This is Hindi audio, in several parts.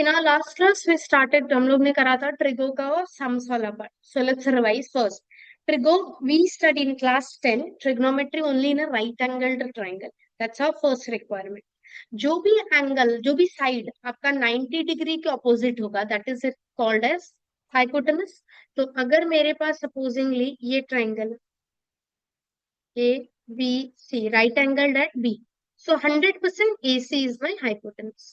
In our last class we started, हम लोग ने करा था ट्रिगो का और सम्स वाला part. So let's revise first. Trigo we study in class 10 trigonometry only in a right angled triangle. That's our first requirement. जो भी एंगल, जो भी साइड आपका 90 डिग्री के ऑपोजिट होगा, that is called as hypotenuse. तो अगर मेरे पास सपोजिंगली ये triangle A B C, right angled at B, so 100% AC is my hypotenuse.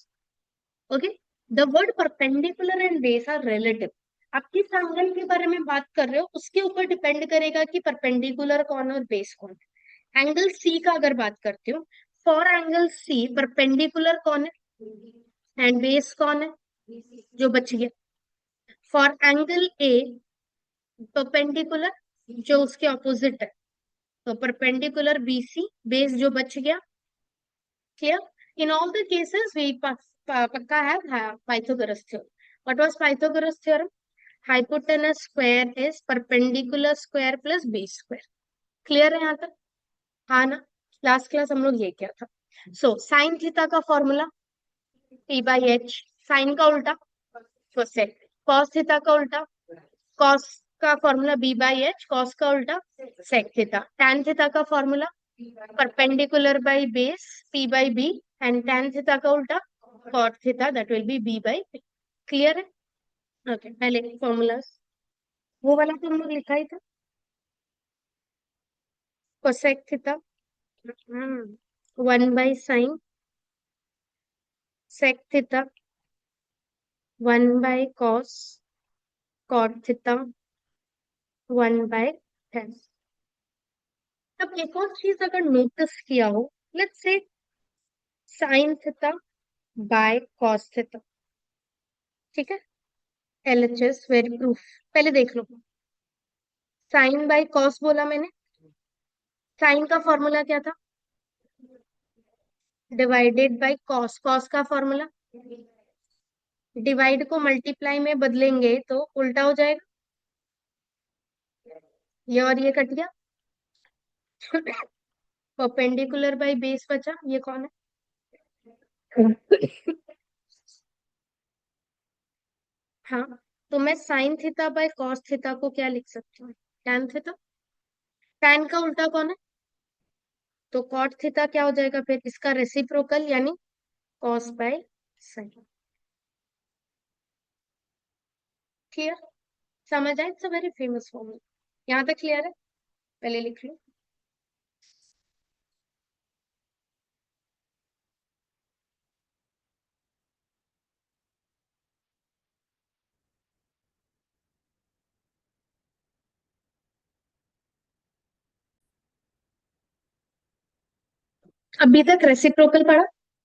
Okay. The word perpendicular and base are relative. आप किस एंगल के बारे में बात कर रहे हो उसके ऊपर डिपेंड करेगा कि परपेंडिकुलर कौन है और बेस कौन है. एंगल सी का अगर बात करते हो, फॉर एंगल सी परपेंडिकुलर कौन है एंड बेस कौन है, जो बच गया. फॉर एंगल ए परपेंडिकुलर, जो उसके ऑपोजिट है, तो परपेंडिकुलर BC, बेस जो बच गया. Clear? In all the cases, we pakka have Pythagoras theorem. What was Pythagoras theorem? Hypotenuse square is perpendicular square plus base square. Clear है यहाँ तक? हाँ ना. लास्ट क्लास हम लोग ये किया था. सो साइन थीटा का फॉर्मूला P/H. साइन का उल्टा कोसेक. कॉस थीटा का उल्टा कॉस का फॉर्मूला B/H. कॉस का उल्टा सेक थीटा. टैन थीटा का formula perpendicular by base P/B and tan theta का उल्टा cot theta, that will be B/P. Clear है? ओके. पहले फॉर्मूलाज वो वाला तो हम लोग लिखा ही था. Cosec theta 1/sin sec theta 1/cos cot theta 1/tan. अब एक और चीज अगर नोटिस किया हो, let's say sine theta by cos theta. ठीक है. LHS very proof. पहले देख लो. साइन बाय कॉस बोला मैंने. साइन का फॉर्मूला क्या था? Divided by cos. कॉस का फॉर्मूला डिवाइड को मल्टीप्लाई में बदलेंगे तो उल्टा हो जाएगा. ये और ये कट गया. परपेंडिकुलर बाय बेस बचा. ये कौन है? हाँ. तो मैं sine theta by cos theta को क्या लिख सकती हूँ? Tan theta. टैन का उल्टा कौन है? तो कॉट थीटा क्या हो जाएगा फिर? इसका रेसिप्रोकल यानी कॉस बाय साइन. क्लियर? समझ आए? It's a very famous formula. यहाँ तक क्लियर है? पहले लिख लो. अभी तक रेसिप्रोकल पढ़ा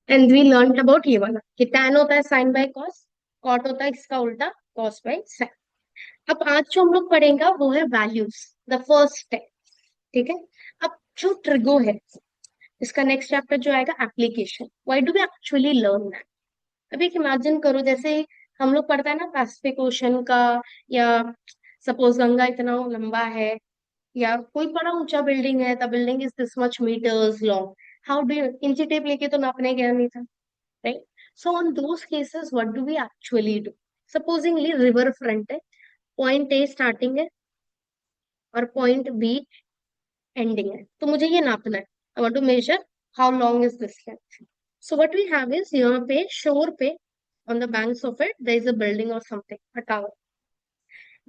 एंड वी लर्न अबाउट ये वाला कि tan होता है साइन बाय कॉस, कॉट होता है इसका उल्टा कॉस बाय साइन. अब आज जो हम लोग पढ़ेंगे वो है वैल्यूज, द फर्स्ट स्टेप. ठीक है. अब जो ट्रिगो है, इसका नेक्स्ट चैप्टर जो आएगा application. Why do we actually learn that? अभी एक इमेजिन करो, जैसे हम लोग पढ़ता है ना पैसिफिक ओशन का, या सपोज गंगा इतना लंबा है, या कोई बड़ा ऊंचा बिल्डिंग है, the building is this much metres long. How do you, इंची टेप लेके तो नापने गया नहीं था, right? So on those cases what do we actually do? Supposingly river front है, पॉइंट ए स्टार्टिंग है और पॉइंट बी एंडिंग है, तो मुझे ये नापना है. I want to measure how long is this length. So what we have is, यहाँ पे शोर पे on the banks of it there is a building और समथिंग, अ टावर.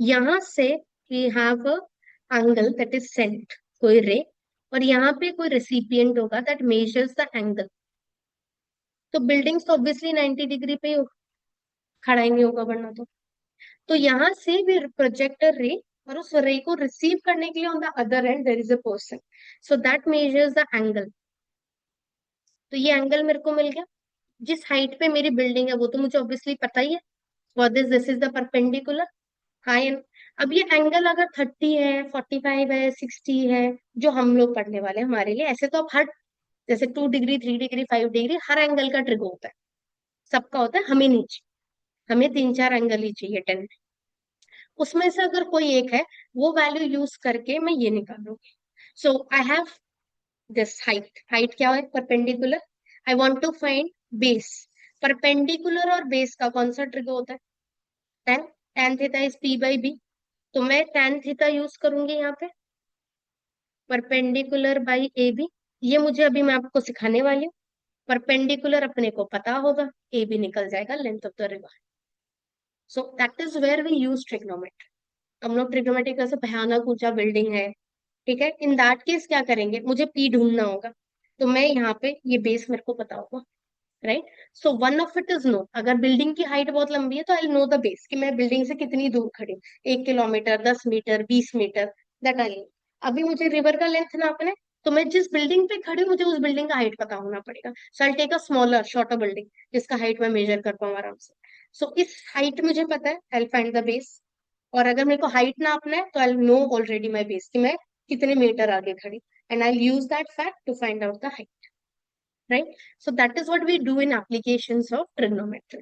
यहाँ से we have a angle that is sent, कोई रे, और यहाँ पे कोई रेसिपिएंट होगा दैट मेजर्स द एंगल. तो बिल्डिंग्स तो ऑब्वियसली 90 डिग्री पे ही खड़ा ही नहीं होगा वरना तो यहाँ से भी प्रोजेक्टर रे, और उस रे को रिसीव करने के लिए on the other end there is a person, so that measures the angle. तो ये एंगल मेरे को मिल गया. जिस हाइट पे मेरी बिल्डिंग है वो तो मुझे ऑब्वियसली पता ही है. What this is the perpendicular. High. अब ये एंगल अगर 30 है, 45 है, 60 है, जो हम लोग पढ़ने वाले हैं हमारे लिए, ऐसे तो अब हर, जैसे 2 डिग्री, 3 डिग्री, 5 डिग्री, हर एंगल का ट्रिगर होता है. सबका होता है, हमें नहीं चाहिए. हमें 3-4 एंगल ही चाहिए 10. उसमें से अगर कोई एक है, वो वैल्यू यूज करके मैं ये निकालूंगी. So I have this height. Height क्या है? Perpendicular. I want to find base. Perpendicular और बेस का कौन सा ट्रिगर होता है? Tan. Tan theta is P by B. तो मैं टेन थीटा यूज करूंगी यहाँ पे, परपेंडिकुलर बाई ए बी। ये मुझे अभी मैं आपको सिखाने वाली हूँ। परपेंडिकुलर अपने को पता होगा, ए बी निकल जाएगा length of the river. So that is where we use trigonometry. हम लोग ट्रिग्नोमेट्री कैसे, भयानक ऊंचा बिल्डिंग है, ठीक है, इन दैट केस क्या करेंगे, मुझे पी ढूंढना होगा। तो मैं यहाँ पे ये बेस मेरे को पता होगा, right. So one of it is no, अगर बिल्डिंग की हाइट बहुत लंबी है तो आई नो द बेस कि मैं बिल्डिंग से कितनी दूर खड़ी हूँ, 1 kilometre, 10 metre, 20 metre, that I. अभी मुझे रिवर का लेंथ नापना है, तो मैं जिस बिल्डिंग पे खड़ी हूँ मुझे उस बिल्डिंग का हाइट पता होना पड़ेगा। So I take a smaller shorter building जिसका हाइट मैं मेजर कर पाऊँ आराम से। सो इस हाइट मुझे पता है, आई फाइंड द बेस। और अगर मेरे को हाइट नापना है तो I know already my base कि मैं कितने मीटर आगे खड़ी, and I use that fact to find out the height, right? So that is what we do in applications of trigonometry.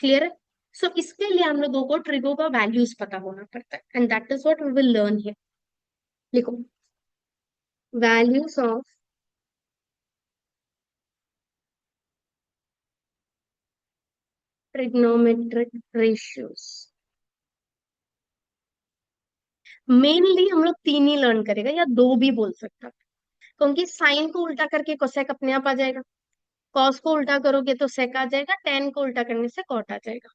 Clear है? So इसके लिए हम लोगों को ट्रिगो का वैल्यूज पता होना पड़ता है, and that is what we will learn here. लिखो, values of trigonometric ratios. Mainly हम लोग तीन ही लर्न करेगा, या दो भी बोल सकता है, क्योंकि साइन को उल्टा करके कोसेक अपने आप आ जाएगा, कॉस को उल्टा करोगे तो सेक आ जाएगा, टेन को उल्टा करने से कॉट आ जाएगा।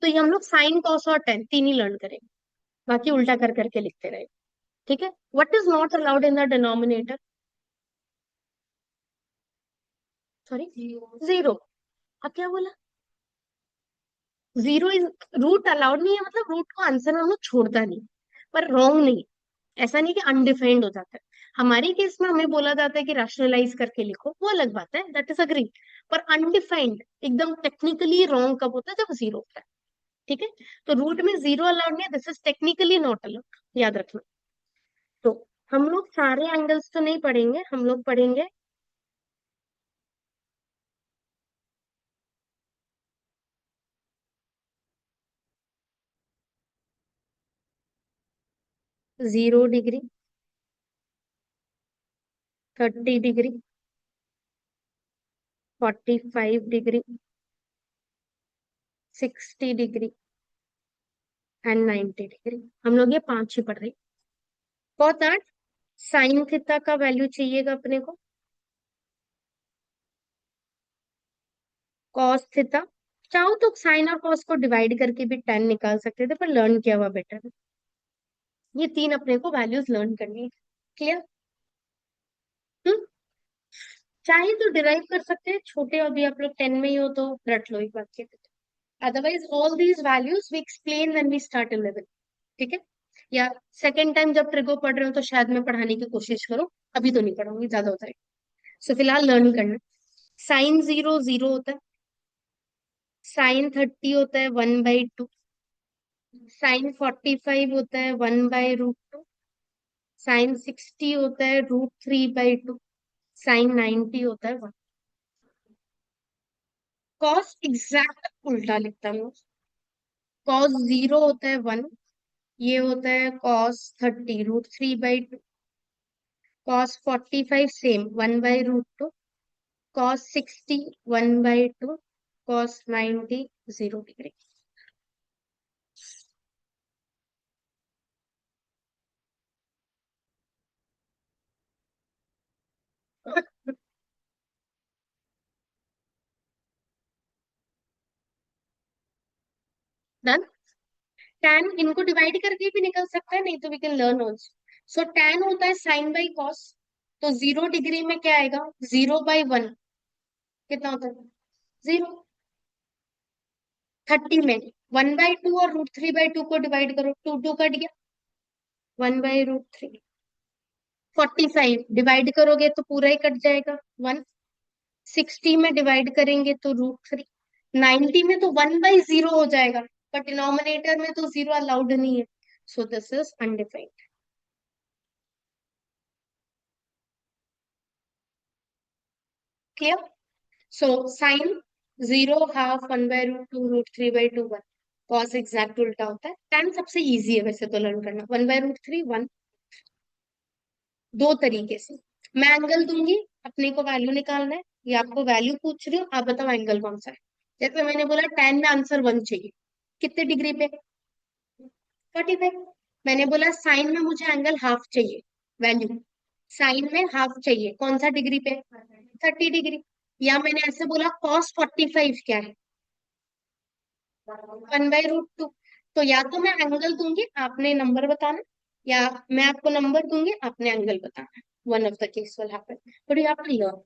तो ये हम लोग साइन, कॉस और टेन तीन ही लर्न करेंगे, बाकी उल्टा कर करके लिखते रहेंगे, ठीक है। What is not allowed in the denominator? Sorry, zero. अब क्या बोला? जीरो इज, रूट अलाउड नहीं है, मतलब रूट को आंसर में हम लोग छोड़ता नहीं, पर रॉन्ग नहीं। ऐसा नहीं कि अनडिफाइंड हो जाता है। हमारे केस में हमें बोला जाता है कि रैशनलाइज करके लिखो, वो अलग बात है, दैट इज अग्री। पर अनडिफाइंड एकदम टेक्निकली रॉन्ग कब होता है? जब जीरो होता है, ठीक है। तो रूट में जीरो अलाउड नहीं है, this is technically not allowed, याद रखना। तो हम लोग सारे एंगल्स तो नहीं पढ़ेंगे, हम लोग पढ़ेंगे zero degree, 30 degree, 45 degree, 60 degree and 90 degree. हम लोग ये पांच ही पढ़ रहे हैं। फॉर दैट साइन थीटा का वैल्यू चाहिएगा अपने को, कॉस थीटा। चाहो तो साइन और कॉस को डिवाइड करके भी टेन निकाल सकते थे, पर लर्न किया हुआ बेटर है। ये तीन अपने को वैल्यूज लर्न करनी है। क्लियर? हम्म। चाहे तो डिराइव कर सकते हैं, छोटे अभी आप लोग 10 में ही हो तो रट लो एक बार के। Otherwise all these values we explain when we start 11, ठीक है। या सेकेंड टाइम जब ट्रिगो पढ़ रहे हो तो शायद मैं पढ़ाने की कोशिश करूँ, अभी तो नहीं पढ़ाऊंगी, ज्यादा होता है। सो फिलहाल लर्न करना। साइन जीरो जीरो होता है, साइन 30 होता है 1/2, साइन 45 होता है 1/√2, साइन 60 होता है √3/2, साइन 90 होता है 1। कॉस एग्जैक्ट उल्टा लिखता हूँ। कॉस जीरो होता है 1, ये होता है cos 30 √3/2, cos 45 same 1/√2, cos 60 1/2, cos 90 0 degree. Done. Tan इनको डिवाइड करके भी निकल सकता है, नहीं तो we can learn also. So tan होता है साइन बाई कॉस, तो 0 डिग्री में क्या आएगा? 0/1 कितना होता है? जीरो। 30 में 1/2 और √3/2 को डिवाइड करो, टू टू कट गया, 1/√3। 45 डिवाइड करोगे तो पूरा ही कट जाएगा, 1। 60 में डिवाइड करेंगे तो √3। 90 में तो 1/0 हो जाएगा, बट डिनोमिनेटर में तो जीरो अलाउड नहीं है, so this is undefined. Clear? So sine zero half 1/√2 √3/2 1, cos exact उल्टा होता है। टेन सबसे इजी है वैसे तो लर्न करना, 1/√3 1। दो तरीके से मैं एंगल दूंगी, अपने को वैल्यू निकालना है, या आपको वैल्यू पूछ रही हूँ, आप बताओ एंगल कौन सा है। जैसे मैंने बोला टेन में आंसर वन चाहिए, कितने डिग्री पे? 45। मैंने बोला साइन में मुझे एंगल हाफ चाहिए, वैल्यू साइन में हाफ चाहिए, कौन सा डिग्री पे? 30 डिग्री। या मैंने ऐसे बोला कॉस 45 क्या है? 1/√2। तो या तो मैं एंगल दूंगी, आपने नंबर बताना, या मैं आपको नंबर दूंगी, आपने एंगल बताना। One of the case will happen, but you have to learn.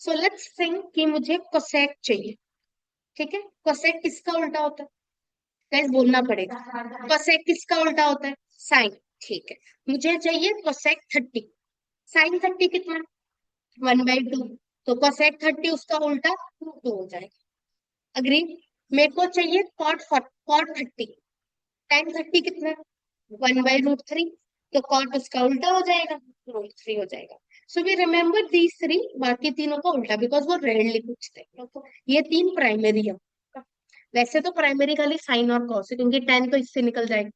So let's think कि मुझे कोसेक चाहिए। ठीक है, कोसेक किसका उल्टा होता है? गाइस बोलना पड़ेगा। कोसेक किसका उल्टा होता है? साइन। ठीक है, मुझे चाहिए कोसेक 30। साइन 30 कितना? 1/2। तो कोसेक 30 उसका उल्टा √2 हो जाएगा। अग्री? मेरे को चाहिए कॉट 30। टेन 30 कितना? 1/√3। तो कॉट उसका उल्टा हो जाएगा, √3 हो जाएगा। So we remember these three, बाकी तीनों का उल्टा, बिकॉज वो रेयरली पूछते हैं तो ये तीन प्राइमरी है। वैसे तो प्राइमरी खाली साइन और कॉस है, क्योंकि टेन तो इससे निकल जाएगा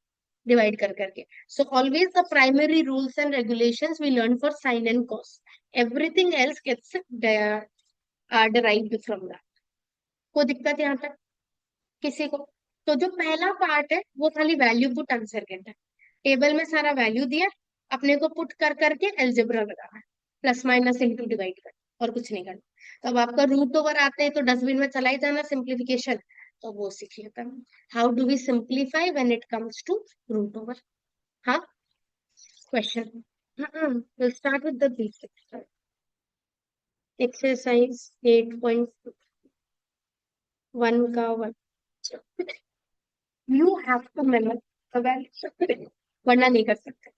डिवाइड कर करके। So always the primary rules and regulations we learn for sine and cos, everything else gets derived from that. कोई दिक्कत यहाँ तक किसी को? तो जो पहला पार्ट है वो खाली वैल्यू पुट आंसर करता है। टेबल में सारा वैल्यू दिया, अपने को पुट कर करके एल्जेब्रा लगाना है, प्लस माइनस इंटू डिवाइड कर, और कुछ नहीं करना। तो अब आपका रूट ओवर आते हैं तो डस्टबिन में चला ही जाना, सिंप्लीफिकेशन तो वो सीख लेता है। How do we simplify when it comes to root over? हाँ, question. Will start with the basics. Exercise 8.1 का 1। यू हैव टू मेमोराइज, वरना नहीं कर सकते।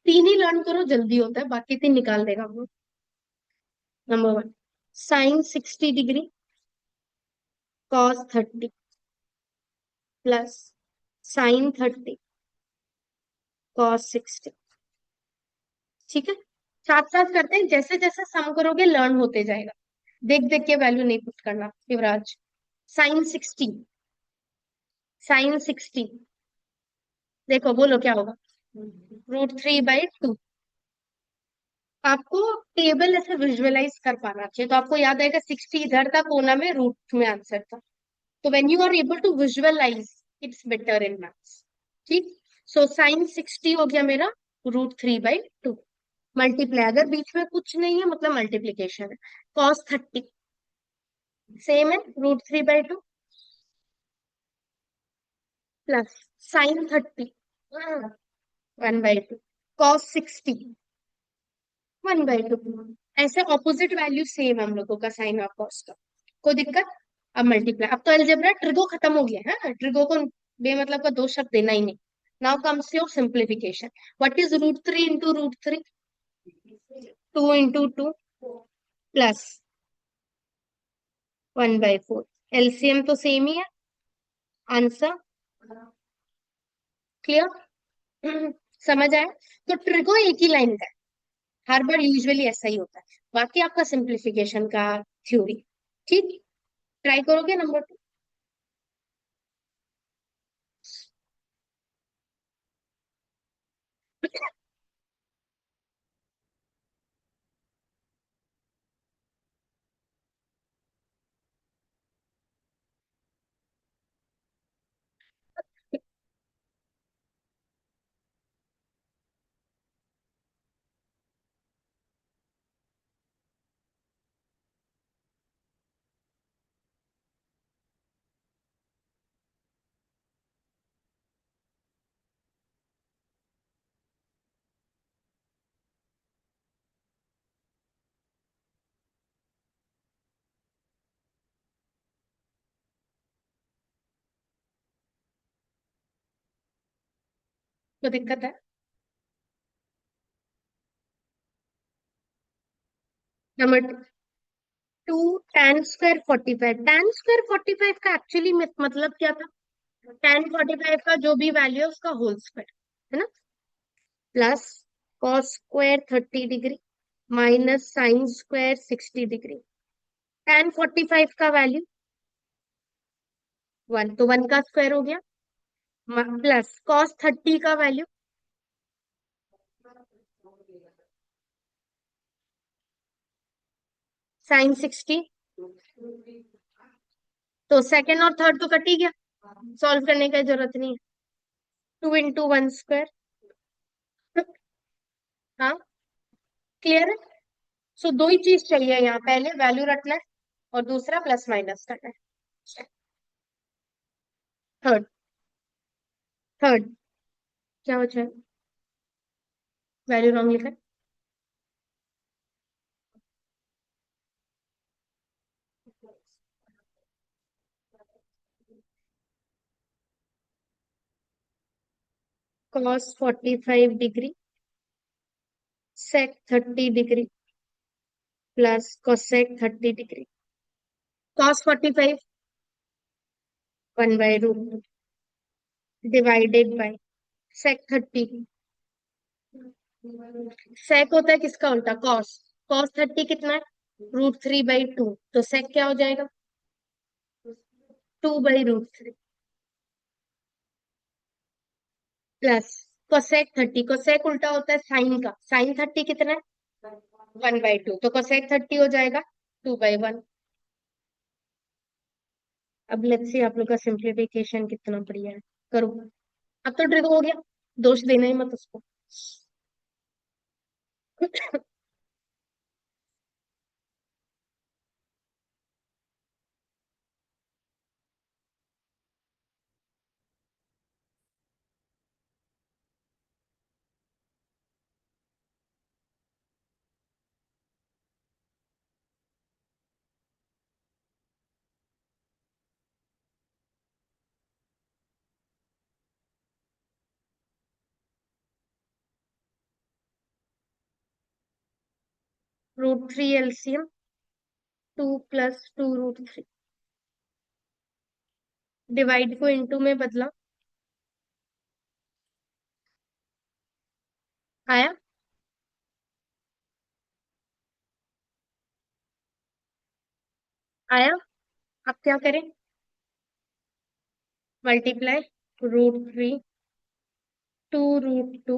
तीन ही लर्न करो, जल्दी होता है, बाकी तीन निकाल देगा वो। Number one, sine 60 degree cos 30 plus sine 30 cos 60। ठीक है, साथ साथ करते हैं, जैसे जैसे सम करोगे लर्न होते जाएगा। देख देख के वैल्यू नहीं पुट करना युवराज। साइन 60, साइन 60, देखो बोलो क्या होगा? √3/2। आपको टेबल ऐसे विजुअलाइज कर पाना चाहिए, तो आपको याद आएगा 60 इधर था कोना में, रूट में आंसर था। तो when you are able to visualise, it's better in maths. ठीक। सो साइन 60 हो गया मेरा √3/2। मल्टीप्लाई, अगर बीच में कुछ नहीं है मतलब मल्टीप्लीकेशन है। कॉस 30 सेम है, √3/2 प्लस साइन 30 1/2 कॉस 60 1/2। ऐसे ऑपोजिट वैल्यू सेम है हम लोगों का, साइन और कॉस का। कोई दिक्कत? अब मल्टीप्लाई, अब तो अलजेब्रा ट्रिगो खत्म हो गया है, ट्रिगो को बेमतलब का दो शब्द देना ही नहीं। Now comes your simplification. What is √3 × √3? 2 × 2 plus 1/4। LCM तो सेम ही है, आंसर क्लियर? समझ आया? तो ट्रिगो एक ही लाइन का है, हर बार यूजुअली ऐसा ही होता है। बाकी आपका सिंप्लीफिकेशन का थ्योरी। ठीक, ट्राई करोगे नंबर 2? तो दिक्कत है। Number 2, tan²45। tan²45 का एक्चुअली मतलब क्या था? tan45 का जो भी वैल्यू है उसका होल स्क्वायर, है ना? Plus cos²30 degree minus sin²60 degree. tan45 का वैल्यू 1, तो 1 का स्क्वायर हो गया, प्लस cos30 का वैल्यू sin 60 तो सेकेंड और थर्ड तो कट ही गया, सॉल्व करने की जरूरत नहीं है। 2 into 1 square। हाँ, क्लियर है। सो दो ही चीज चाहिए यहाँ, पहले वैल्यू रखना है और दूसरा प्लस माइनस करना है। थर्ड। थर्ड क्या बचा है? वैल्यू रॉन्ग लिखा है। cos 45 degree sec 30 degree plus cosec 30 degree. cos 45 1/√2 divided by sec 30। sec होता है किसका उल्टा? cos। cos 30 कितना है? √3/2। तो sec क्या हो जाएगा? 2/√3 प्लस cosec 30। cosec उल्टा होता है साइन का, sin 30 कितना है? 1/2। तो cosec 30 हो जाएगा 2/1। अब लेट्स सी आप लोग का सिंप्लीफिकेशन कितना बढ़िया है। करो। अब तो ट्रिक हो गया, दोष देना ही मत उसको। √3 एलसीएम 2 + 2√3। डिवाइड को इनटू में बदला। आया? आया? अब क्या करें? मल्टीप्लाई √3 2√2।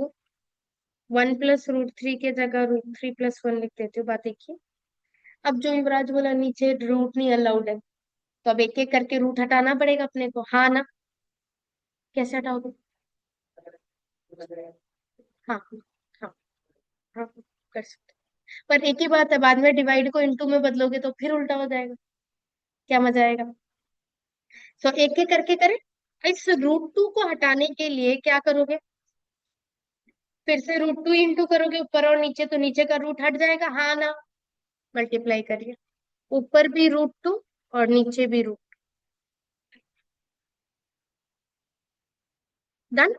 1 + √3 के जगह √3 + 1 लिख देती हूँ, बात देखिए। अब जो युवराज बोला नीचे रूट नहीं अलाउड है, तो अब एक एक करके रूट हटाना पड़ेगा अपने को, हाँ ना? कैसे हटाओगे? हाँ हाँ हाँ, कर सकते। पर एक ही बात है, बाद में डिवाइड को इनटू में बदलोगे तो फिर उल्टा हो जाएगा। क्या मजा आएगा? तो एक एक करके करें। इस √2 को हटाने के लिए क्या करोगे? फिर से √2 इंटू करोगे ऊपर और नीचे, तो नीचे का रूट हट जाएगा, हाँ ना? मल्टीप्लाई करिए, ऊपर भी √2 और नीचे भी रूट। डन।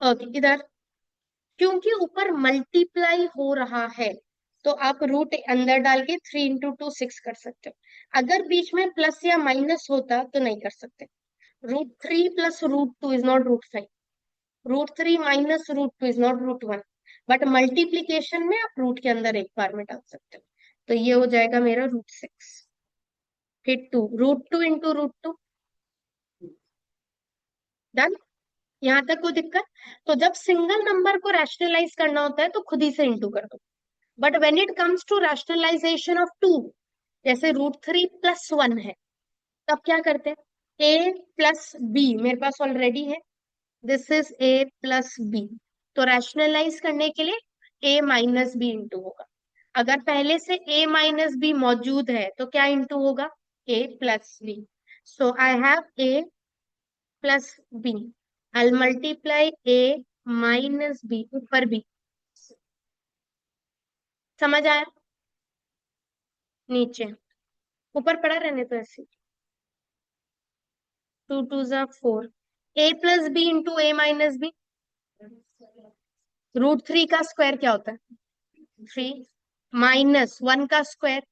ओके, इधर क्योंकि ऊपर मल्टीप्लाई हो रहा है, तो आप रूट अंदर डाल के 3 × 2 6 कर सकते हो। अगर बीच में प्लस या माइनस होता तो नहीं कर सकते। √3 + √2 is not √5। √3 - √2 is not √1। But multiplication में आप रूट के अंदर एक बार में डाल सकते हो। तो ये हो जाएगा मेरा √6। फिर 2 √2 × √2। डन। यहाँ तक कोई दिक्कत? तो जब सिंगल नंबर को रैशनलाइज करना होता है तो खुद ही से इंटू कर दो। But when it comes to rationalisation of two, जैसे √3 + 1 है, तब क्या करते हैं? a + b मेरे पास ऑलरेडी है, दिस इज a + b। तो रैशनलाइज करने के लिए a - b इंटू होगा। अगर पहले से a - b मौजूद है तो क्या इंटू होगा? a + b। So I have a + b। I multiply a - b ऊपर b। समझ आया? नीचे ऊपर पड़ा रहने तो ऐसे। 2 × 2 = 4। a + b into a - b। √3 का स्क्वायर क्या होता है? 3 -1 का स्क्वायर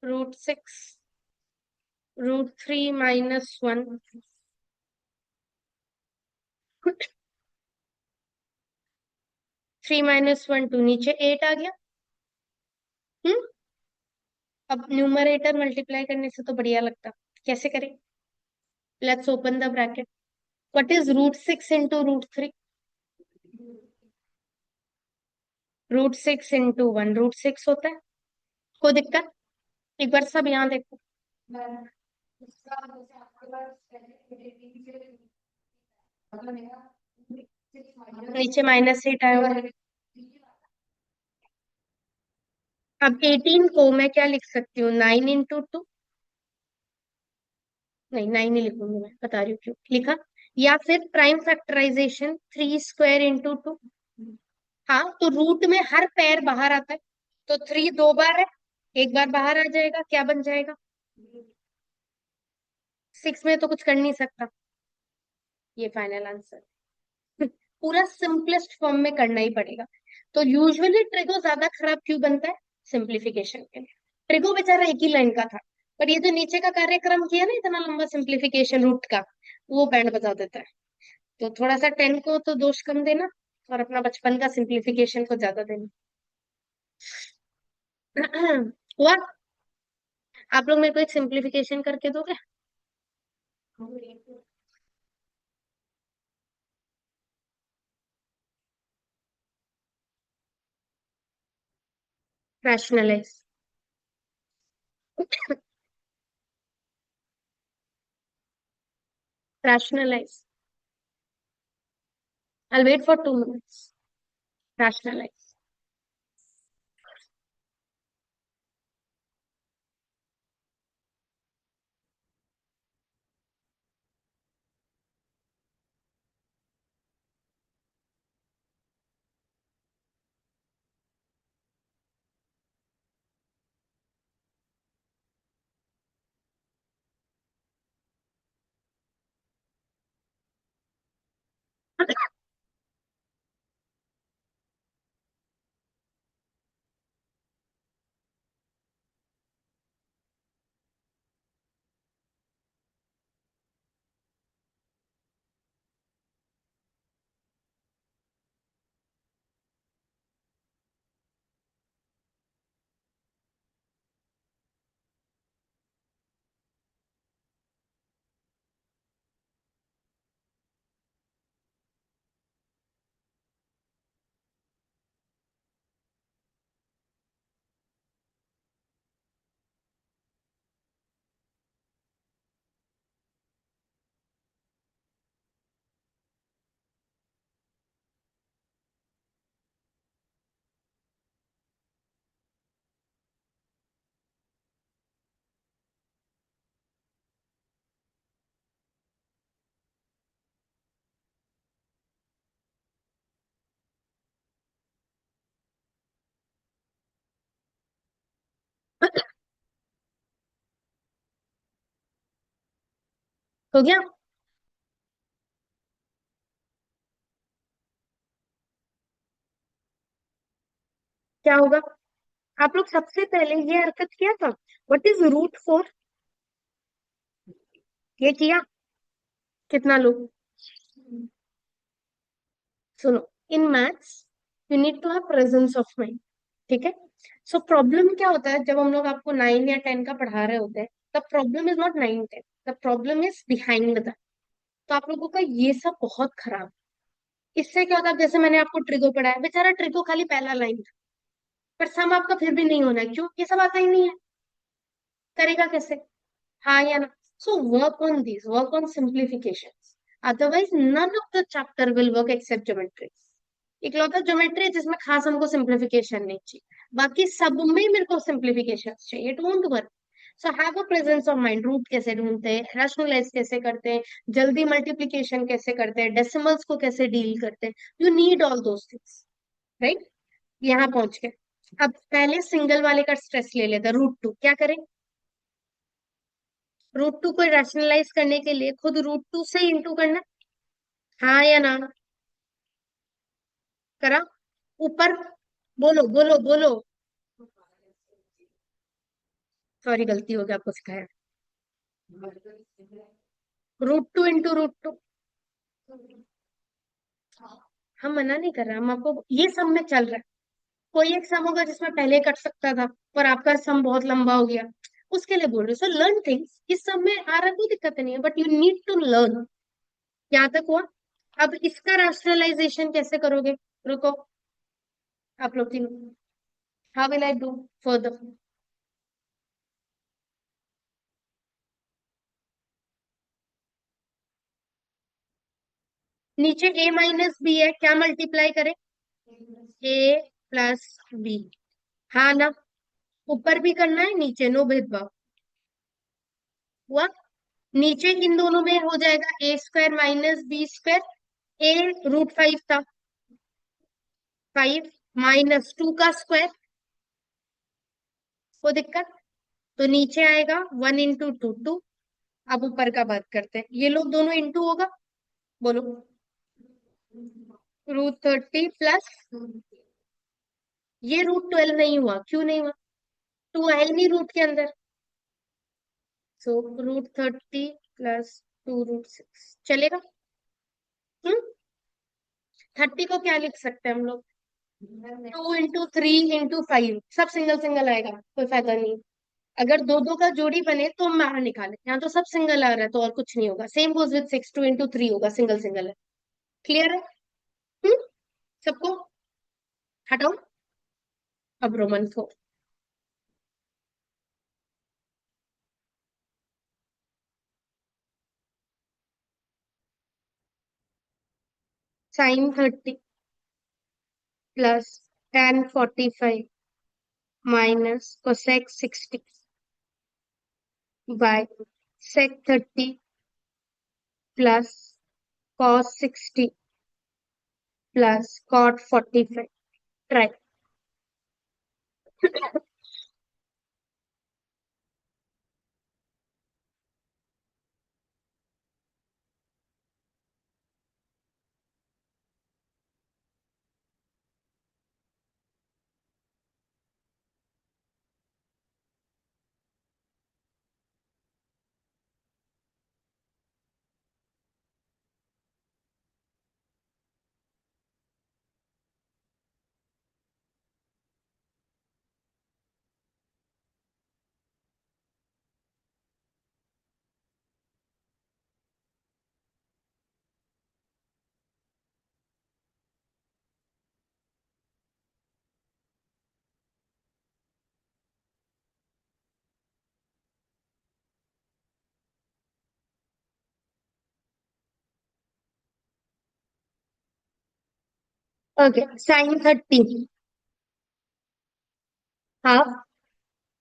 √6। √3 - 1। 3 - 1 2, नीचे 8 आ गया। हम्म। अब न्यूमरेटर मल्टीप्लाई करने से तो बढ़िया लगता। कैसे करें? Let's open the bracket. What is √6 into √3? √6 × 1 √6 होता है। कोई दिक्कत? एक बार सब यहाँ देखो, नीचे -8 आया। अब 18 को मैं क्या लिख सकती हूँ, 9 × 2, नहीं 9 ही लिखूंगी, मैं बता रही हूँ क्यों लिखा। या फिर प्राइम फैक्टराइजेशन 3² × 2। हाँ, तो रूट में हर पैर बाहर आता है, तो 3 2 बार है, एक बार बाहर आ जाएगा, क्या बन जाएगा? 6 में तो कुछ कर नहीं सकता, ये फाइनल आंसर। पूरा सिंपलेस्ट फॉर्म में करना ही पड़ेगा। तो यूजुअली ट्रिगो ज्यादा खराब क्यों बनता है? सिंप्लीफिकेशन के लिए। ट्रिगो बेचारा एक ही लाइन का था, पर ये जो नीचे का कार्यक्रम किया ना इतना लंबा सिंप्लीफिकेशन रूट का, वो बैंड बजा देता है। तो थोड़ा सा 10 को तो दोष कम देना, और अपना बचपन का सिंप्लीफिकेशन को ज्यादा देना। हुआ? आप लोग मेरे को एक सिंप्लीफिकेशन करके दोगे? Rationalise. Rationalise. I'll wait for 2 minutes. Rationalize. हो गया? क्या होगा? आप लोग सबसे पहले ये हरकत किया था, व्हाट इज √4? ये किया? कितना लोग? सुनो, in maths you need to have presence of mind, ठीक है? सो प्रॉब्लम क्या होता है, जब हम लोग आपको 9 या 10 का पढ़ा रहे होते हैं, the problem is not 9 10, the problem is behind that. तो आप लोगों का ये सब बहुत खराब। इससे क्या होता है, जैसे मैंने आपको ट्रिगो पढ़ाया, बेचारा ट्रिगो खाली पहला लाइन था, पर सम आपका फिर भी नहीं होना है, क्यों? ये सब आता ही नहीं है, करेगा कैसे? हाँ या ना? So work on this, work on simplification, otherwise none of the chapter will work except geometry. इकलौता ज्योमेट्री है जिसमें खास हमको सिंप्लीफिकेशन नहीं चाहिए, बाकी सब में मेरे को सिंप्लीफिकेशन चाहिए, it won't work. So have a presence of mind, root कैसे ढूंढते हैं, रैशनलाइज कैसे करते हैं, जल्दी मल्टीप्लीकेशन कैसे करते हैं, डेसिमल्स को कैसे डील करते हैं, you need all those things, right? यहाँ पहुंच के अब पहले सिंगल वाले का स्ट्रेस ले लेते हैं, √2 क्या करें? √2 को रैशनलाइज करने के लिए खुद √2 से इंटू करना, हाँ या ना? करा? ऊपर बोलो बोलो बोलो। सॉरी, गलती हो गया, आपको सिखाया। √2 इंटू √2। हम मना नहीं कर रहे, हम आपको ये सम में चल रहा है। कोई एक सम होगा जिसमें पहले कट सकता था, पर आपका सम बहुत लंबा हो गया, उसके लिए बोल रहे सो लर्न थिंग्स। इस सम में आ रहा कोई दिक्कत नहीं है, but you need to learn. यहाँ तक हुआ? अब इसका रैशनलाइजेशन कैसे करोगे? रुको, आप लोग तीनों, how will I do further? नीचे a माइनस बी है, क्या मल्टीप्लाई करें? a plus b. हाँ ना? ऊपर भी करना है, नीचे, नो भेदभाव। हुआ? नीचे इन दोनों में हो जाएगा ए स्क्वायर माइनस बी स्क्वायर। ए √5 था, 5 माइनस 2 का स्क्वायर। कोई दिक्कत? तो नीचे आएगा 1 × 2 2। अब ऊपर का बात करते हैं, ये लोग दोनों इंटू होगा। बोलो। √30 प्लस, ये √12 नहीं हुआ, क्यों नहीं हुआ? टू है ही नहीं रूट के अंदर। सो √30 प्लस 2√6 चलेगा। हम्म। 30 को क्या लिख सकते हैं हम लोग? 2 × 3 × 5, सब सिंगल सिंगल आएगा, कोई फायदा नहीं। अगर दो दो का जोड़ी बने तो हम बाहर निकाले, यहाँ तो सब सिंगल आ रहा है तो और कुछ नहीं होगा। सेम गोज विद 6, 2 × 3 होगा, सिंगल सिंगल है। क्लियर है? हम्म। सबको हटाओ। अब रोमन को sin 30 plus tan 45 minus cosec 60 by sec 30 plus cos 60 plus cot 45। Try. Okay, sin 30 half,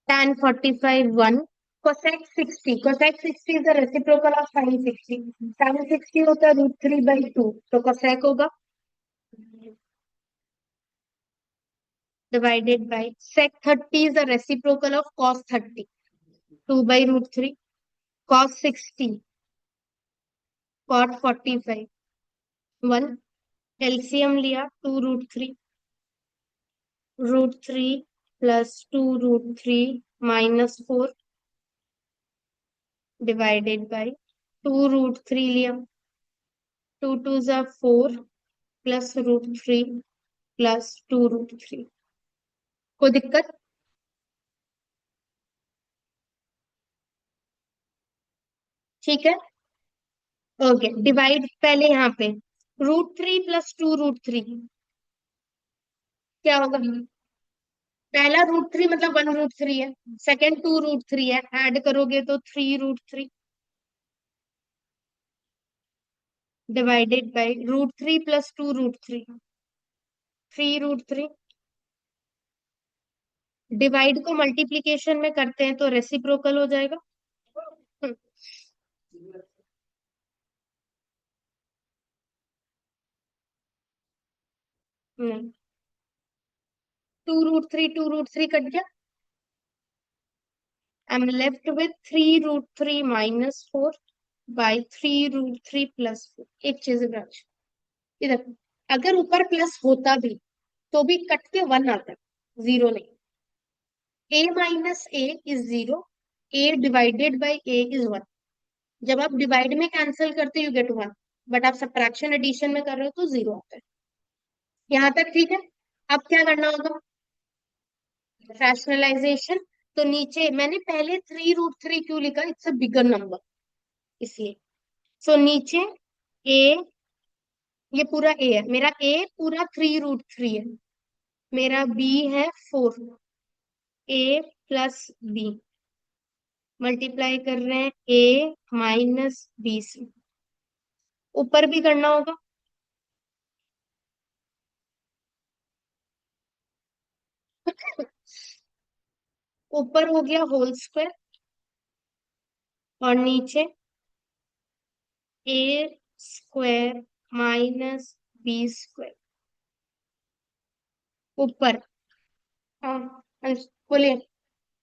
tan 45 1, cosec 60 is the reciprocal of sin 60। sin 60 होता है √3/2, तो cosec होगा divided by sec 30 is the reciprocal of cos 30, 2/√3, cos 60 cot 45 1। LCM लिया 2√3, √3 प्लस 2√3 -4 डिवाइडेड बाय 2√3 लिया, 2 2 ज़ा 4 प्लस √3 प्लस 2√3। कोई दिक्कत? ठीक है। ओके, डिवाइड पहले यहाँ पे √3 प्लस 2√3 क्या होगा? पहला √3 मतलब 1√3 है, सेकेंड 2√3 है, ऐड करोगे तो 3√3 डिवाइडेड बाई √3 प्लस 2√3, 3√3। डिवाइड को मल्टीप्लीकेशन में करते हैं तो रेसिप्रोकल हो जाएगा। हम्म, नहीं, 2√3 कट गया। I am left with 3√3 - 4 by 3√3 + 4। एक चीज है ब्रांच, इधर, अगर ऊपर प्लस होता भी तो भी कट के 1 आता है, जीरो नहीं। a - a is 0, a divided by a is 1। जब आप डिवाइड में कैंसिल करते हो यू गेट 1, बट आप सब्ट्रैक्शन एडिशन में कर रहे हो तो 0 आता है। यहाँ तक ठीक है? अब क्या करना होगा? रैशनलाइजेशन। तो नीचे मैंने पहले 3√3 क्यों लिखा? इट्स अ बिगर नंबर, इसलिए। सो नीचे ए, ये पूरा ए है, मेरा ए पूरा 3√3 है, मेरा बी है 4, ए प्लस बी मल्टीप्लाई कर रहे हैं ए माइनस बी से। ऊपर भी करना होगा, ऊपर हो गया होल स्क्वायर और नीचे A square minus B square. ऊपर, हाँ, बोलिए।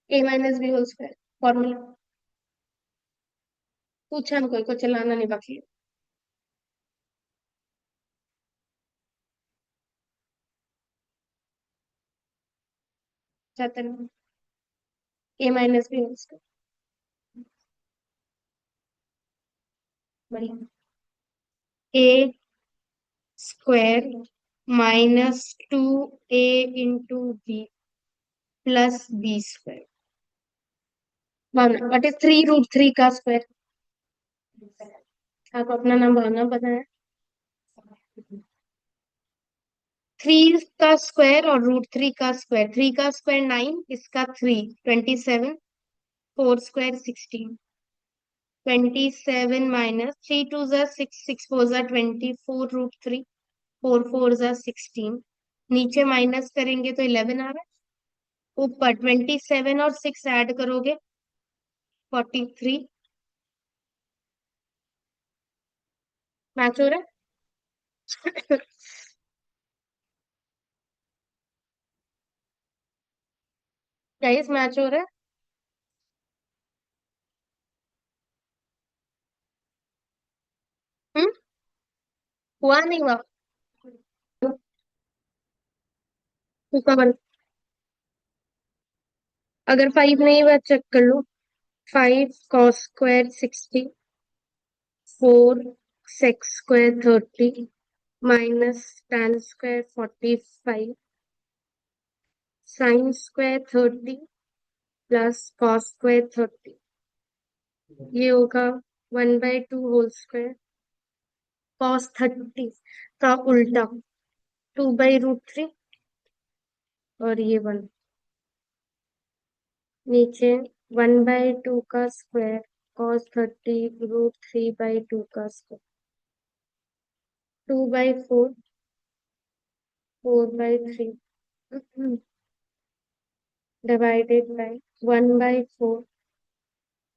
A minus B whole square formula पूछा हम, कोई को चलाना नहीं बाकी। चाहते हैं A minus B whole square. बढ़िया। A square minus 2a into B plus B square. What is 3√3 का स्क्वायर। आप अपना नाम भावना बताएं। 3 का स्क्वायर और √3 का स्क्वायर। 3 का स्क्वायर 9, इसका 3 27, 4 स्क्वायर 16। 27 माइनस 3 2 जा 6, 6 4 जा 24√3, 4 4 जा 16। नीचे माइनस करेंगे तो 11 आ रहा है। ऊपर 27 और 6 ऐड करोगे 43। मैच हो रहा है। गाइस मैच हो रहा है। हम्म। हुआ नहीं हुआ। उसका बन, अगर 5 नहीं हुआ चेक कर लो। 5 cos square 60, 4 sec square 30 minus tan square 45, sin square 30 plus cos square 30। ये होगा 1/2 होल स्क्वायर। cos 30 का उल्टा 2/√3 और ये 1। नीचे 1/2 का स्क्वायर cos 30 √3/2 का square. 2/4, 4/3 divided by 1/4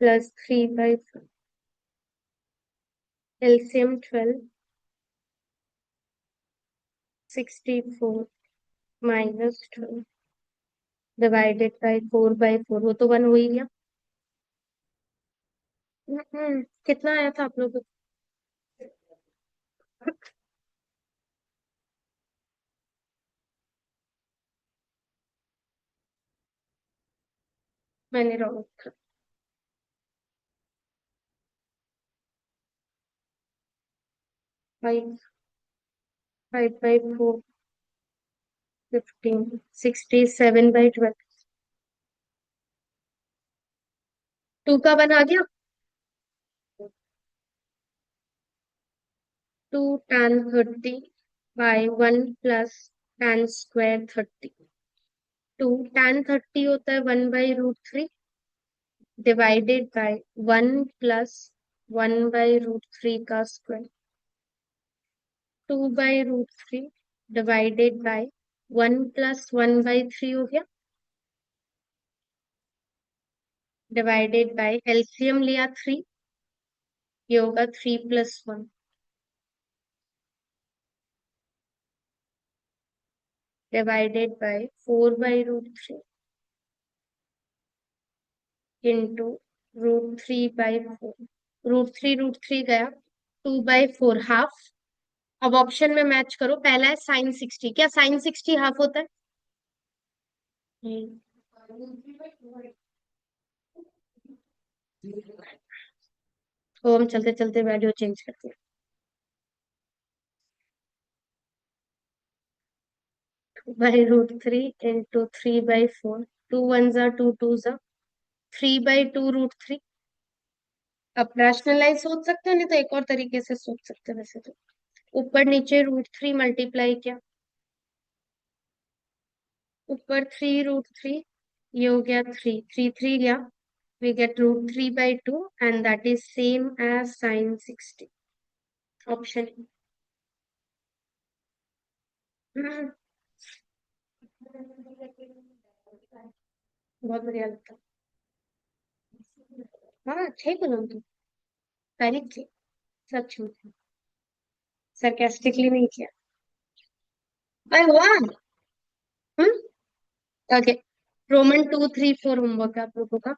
plus 3/4। LCM 12, 64 minus 12 divided by 4/4। वो तो 1 हो ही गया। कितना आया था आप लोगों को? मैंने रॉन्ग था। 5, 5/4 15, 67/12। 2 का 1 आ गया। 2 tan 30 by 1 plus tan square 30। 2 tan 30 होता है 1/√3 डिवाइडेड बाय 1 प्लस 1/√3 का स्क्वायर। 2/√3 डिवाइडेड बाय 1 प्लस 1/3 हो गया। डिवाइडेड बाय एलसीएम लिया 3, ये होगा 3 प्लस 1 डिवाइडेड बाय 4/√3 इंटू √3/4। √3 गया, 2/4 हाफ। अब ऑप्शन में मैच करो। पहला है sin 60। क्या sin 60 हाफ होता है? हम्म। तो हम चलते चलते वैल्यू चेंज करते हैं। 2/√3 इंटू 3/4। 2 1 जा 2 2 जा 3/2√3। अब रैशनलाइज सोच सकते हो, नहीं तो एक और तरीके से सोच सकते हो वैसे तो। ऊपर नीचे √3 मल्टीप्लाई किया, ऊपर 3√3, ये हो गया 3 3 3 गया। we get √3/2 and that is same as sin 60। Option. बहुत बढ़िया लगता है। हाँ अच्छा ही बोला तू, तारीफ की, सच में, सरकास्टिकली नहीं किया। अरे वाह। हम्म। ओके। रोमन 2, 3, 4 होमवर्क है आप लोगों का।